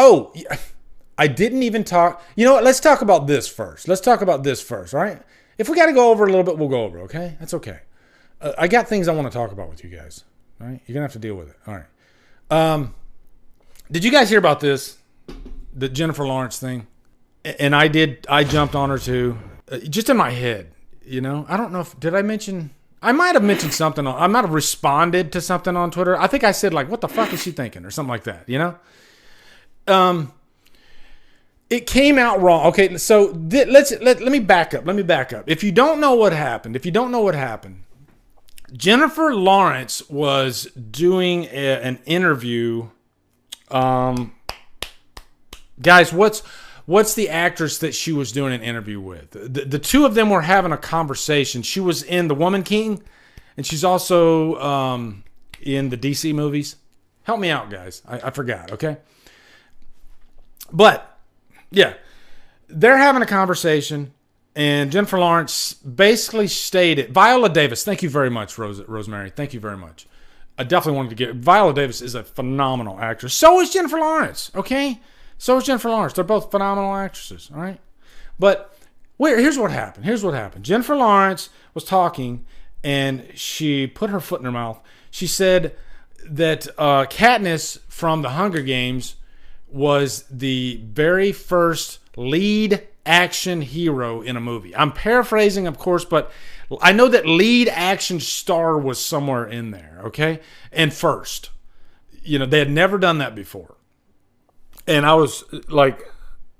Oh, yeah, I didn't even talk. You know what? Let's talk about this first. All right? If we got to go over a little bit, we'll go over, okay? That's okay. I got things I want to talk about with you guys. All right? You're going to have to deal with it. All right. Did you guys hear about this? The Jennifer Lawrence thing? And I jumped on her too. Just in my head, I don't know did I mention... I might have mentioned something. I might have responded to something on Twitter. I think I said like, "What the fuck is she thinking?" or something like that. It came out wrong. Okay, so let me back up. If you don't know what happened, Jennifer Lawrence was doing an interview. Guys, what's the actress that she was doing an interview with? The two of them were having a conversation. She was in The Woman King, and she's also in the DC movies. Help me out, guys. I forgot, okay? But, yeah, they're having a conversation, and Jennifer Lawrence basically stated... Viola Davis, thank you very much, Rosemary. Thank you very much. I definitely wanted to get... Viola Davis is a phenomenal actress. So is Jennifer Lawrence, okay? So is Jennifer Lawrence. They're both phenomenal actresses, all right? But here's what happened. Jennifer Lawrence was talking, and she put her foot in her mouth. She said that Katniss from The Hunger Games was the very first lead action hero in a movie. I'm paraphrasing, of course, but I know that lead action star was somewhere in there, okay? And first. They had never done that before. And I was like,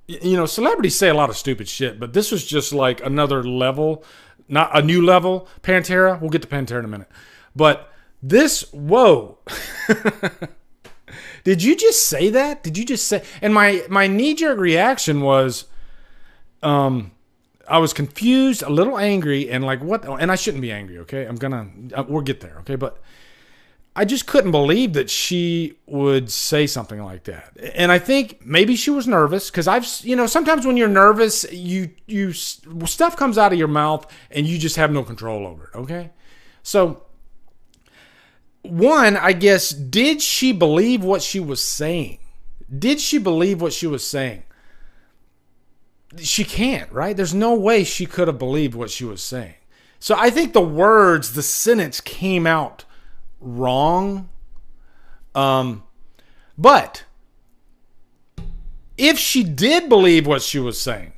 celebrities say a lot of stupid shit, but this was just like another level, not a new level. Pantera, we'll get to Pantera in a minute. But this, whoa. Did you just say that? And my knee-jerk reaction was, I was confused, a little angry, and like, what? And I shouldn't be angry, okay? We'll get there, okay? But I just couldn't believe that she would say something like that. And I think maybe she was nervous because sometimes when you're nervous, you stuff comes out of your mouth and you just have no control over it. Okay. So one, I guess, did she believe what she was saying? She can't, right? There's no way she could have believed what she was saying. So I think the sentence came out wrong. But if she did believe what she was saying,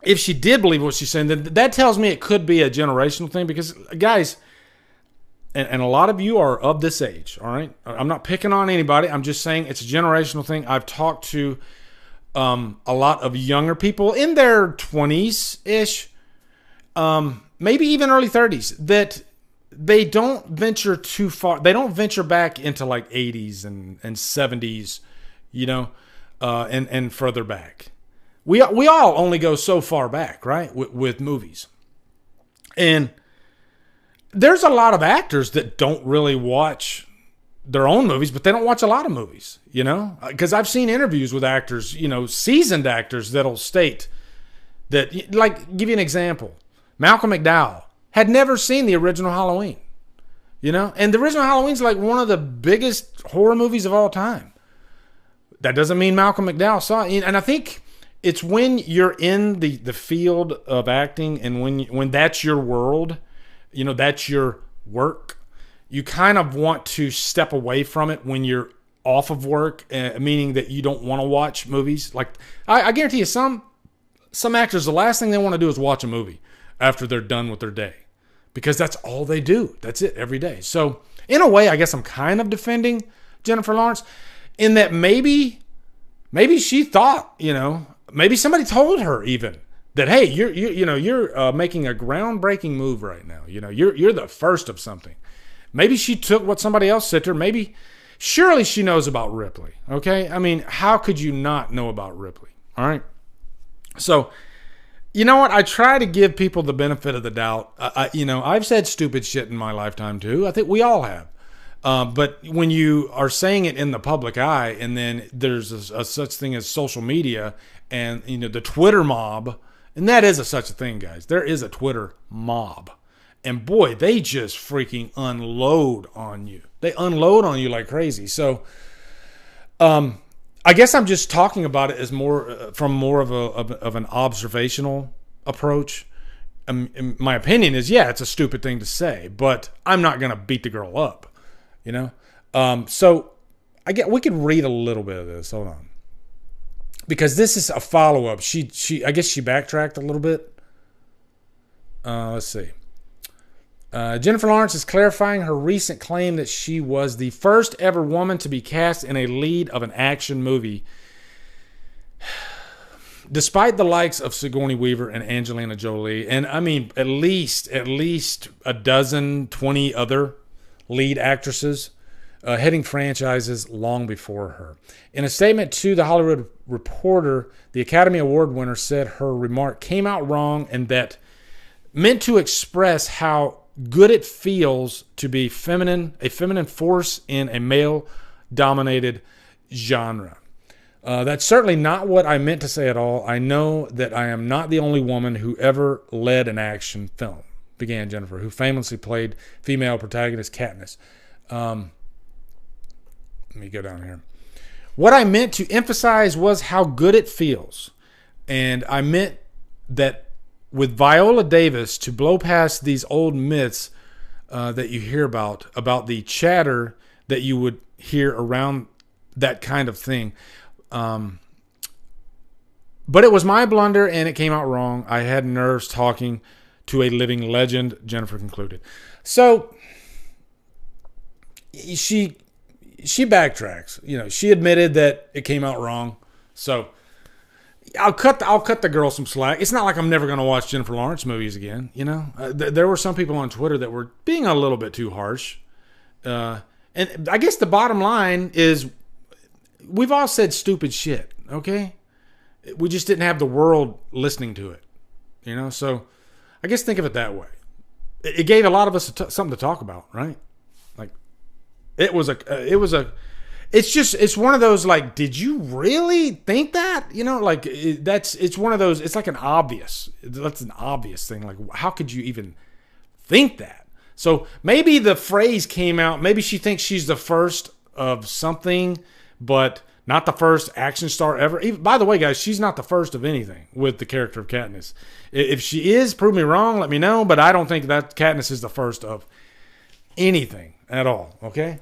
then that tells me it could be a generational thing because, guys, and a lot of you are of this age, all right? I'm not picking on anybody. I'm just saying it's a generational thing. I've talked to a lot of younger people in their 20s-ish, maybe even early 30s, that they don't venture too far. They don't venture back into like 80s and 70s, and further back. We all only go so far back, right, with movies. And there's a lot of actors that don't really watch their own movies, but they don't watch a lot of movies, because I've seen interviews with actors, seasoned actors that'll state that, like, give you an example. Malcolm McDowell had never seen the original Halloween, and the original Halloween's like one of the biggest horror movies of all time. That doesn't mean Malcolm McDowell saw it. And I think it's when you're in the field of acting and when that's your world, that's your work, you kind of want to step away from it when you're off of work, meaning that you don't want to watch movies. Like, I guarantee you some actors, the last thing they want to do is watch a movie after they're done with their day, because that's all they do. That's it every day. So in a way, I guess I'm kind of defending Jennifer Lawrence in that maybe she thought, maybe somebody told her even that, hey, you're making a groundbreaking move right now. You're the first of something. Maybe she took what somebody else said to her. Surely she knows about Ripley. Okay. I mean, how could you not know about Ripley? All right. So, you know what? I try to give people the benefit of the doubt. I've said stupid shit in my lifetime too. I think we all have. But when you are saying it in the public eye, and then there's a such thing as social media and, the Twitter mob, and that is such a thing, guys. There is a Twitter mob. And boy, they just freaking unload on you. They unload on you like crazy. So, I guess I'm just talking about it as more from more of an observational approach. My opinion is, yeah, it's a stupid thing to say, but I'm not going to beat the girl up, you know? So we could read a little bit of this. Hold on. Because this is a follow-up. I guess she backtracked a little bit. Let's see. Jennifer Lawrence is clarifying her recent claim that she was the first ever woman to be cast in a lead of an action movie. Despite the likes of Sigourney Weaver and Angelina Jolie, and I mean at least a dozen, 20 other lead actresses heading franchises long before her. In a statement to The Hollywood Reporter, the Academy Award winner said her remark came out wrong and that meant to express how good it feels to be a feminine force in a male-dominated genre. That's certainly not what I meant to say at all. I know that I am not the only woman who ever led an action film, began Jennifer, who famously played female protagonist Katniss. Let me go down here. What I meant to emphasize was how good it feels. And I meant that with Viola Davis to blow past these old myths that you hear about the chatter that you would hear around that kind of thing. But it was my blunder and it came out wrong. I had nerves talking to a living legend, Jennifer concluded. So she backtracks. You know, she admitted that it came out wrong. So I'll cut the girl some slack. It's not like I'm never going to watch Jennifer Lawrence movies again. You know, there were some people on Twitter that were being a little bit too harsh. And I guess the bottom line is we've all said stupid shit. Okay, we just didn't have the world listening to it. You know, so I guess think of it that way. It gave a lot of us something to talk about, right? Like it's one of those, like, did you really think that? You know, like it's one of those, it's like that's an obvious thing. Like, how could you even think that? So maybe the phrase came out, maybe she thinks she's the first of something, but not the first action star ever. Even, by the way, guys, she's not the first of anything with the character of Katniss. If she is, prove me wrong, let me know, but I don't think that Katniss is the first of anything at all, okay?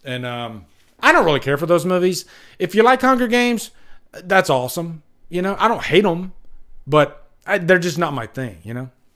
And I don't really care for those movies. If you like Hunger Games, that's awesome. You know, I don't hate them, but they're just not my thing, you know?